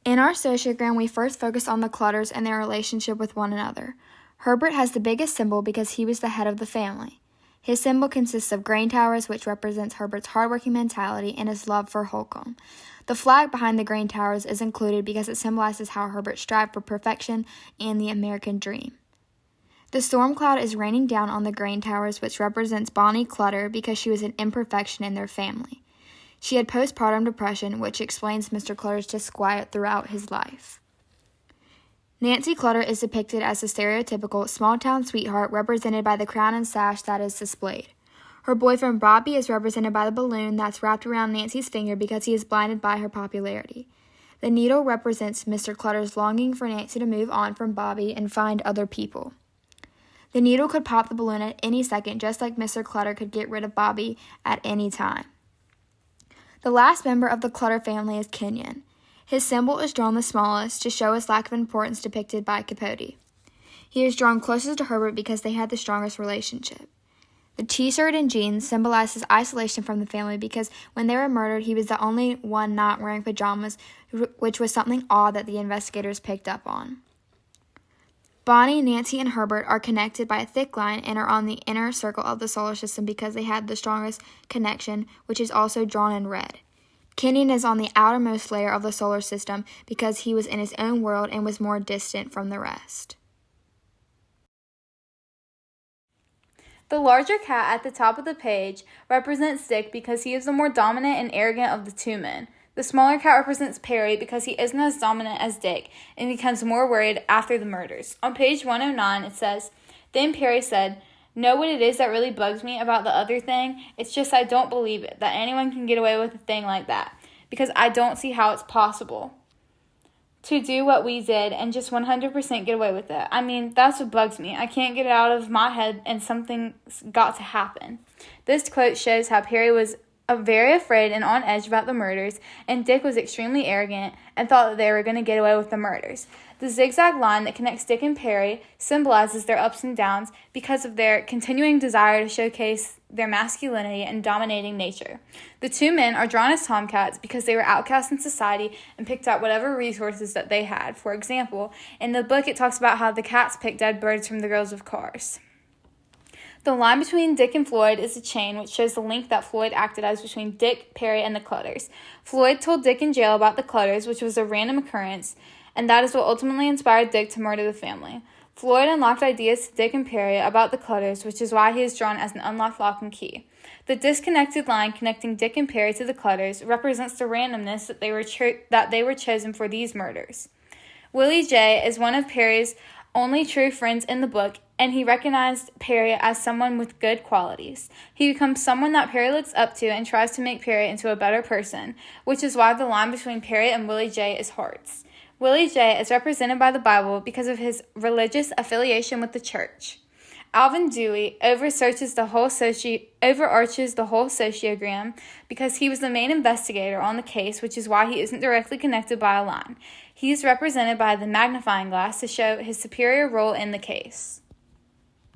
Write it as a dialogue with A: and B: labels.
A: In our sociogram, we first focus on the Clutters and their relationship with one another. Herbert has the biggest symbol because he was the head of the family. His symbol consists of grain towers, which represents Herbert's hardworking mentality and his love for Holcomb. The flag behind the grain towers is included because it symbolizes how Herbert strived for perfection and the American dream. The storm cloud is raining down on the grain towers, which represents Bonnie Clutter because she was an imperfection in their family. She had postpartum depression, which explains Mr. Clutter's disquiet throughout his life. Nancy Clutter is depicted as a stereotypical small-town sweetheart represented by the crown and sash that is displayed. Her boyfriend Bobby is represented by the balloon that's wrapped around Nancy's finger because he is blinded by her popularity. The needle represents Mr. Clutter's longing for Nancy to move on from Bobby and find other people. The needle could pop the balloon at any second, just like Mr. Clutter could get rid of Bobby at any time. The last member of the Clutter family is Kenyon. His symbol is drawn the smallest to show his lack of importance depicted by Capote. He is drawn closest to Herbert because they had the strongest relationship. The t-shirt and jeans symbolize his isolation from the family because when they were murdered, he was the only one not wearing pajamas, which was something odd that the investigators picked up on. Bonnie, Nancy, and Herbert are connected by a thick line and are on the inner circle of the solar system because they had the strongest connection, which is also drawn in red. Kenyon is on the outermost layer of the solar system because he was in his own world and was more distant from the rest.
B: The larger cat at the top of the page represents Dick because he is the more dominant and arrogant of the two men. The smaller cat represents Perry because he isn't as dominant as Dick and becomes more worried after the murders. On page 109, it says, "Then Perry said, 'Know what it is that really bugs me about the other thing? It's just I don't believe it, that anyone can get away with a thing like that, because I don't see how it's possible to do what we did and just 100% get away with it. I mean, that's what bugs me. I can't get it out of my head and something's got to happen.'" This quote shows how Perry was very afraid and on edge about the murders, and Dick was extremely arrogant and thought that they were going to get away with the murders. The zigzag line that connects Dick and Perry symbolizes their ups and downs because of their continuing desire to showcase their masculinity and dominating nature. The two men are drawn as tomcats because they were outcasts in society and picked out whatever resources that they had. For example, in the book it talks about how the cats picked dead birds from the girls of cars. The line between Dick and Floyd is a chain which shows the link that Floyd acted as between Dick, Perry, and the Clutters. Floyd told Dick in jail about the Clutters, which was a random occurrence, and that is what ultimately inspired Dick to murder the family. Floyd unlocked ideas to Dick and Perry about the Clutters, which is why he is drawn as an unlocked lock and key. The disconnected line connecting Dick and Perry to the Clutters represents the randomness that they were chosen for these murders. Willie J. is one of Perry's only true friends in the book, and he recognized Perry as someone with good qualities. He becomes someone that Perry looks up to and tries to make Perry into a better person, which is why the line between Perry and Willie J. is hearts. Willie J. is represented by the Bible because of his religious affiliation with the church. Alvin Dewey overarches the whole sociogram because he was the main investigator on the case, which is why he isn't directly connected by a line. He is represented by the magnifying glass to show his superior role in the case.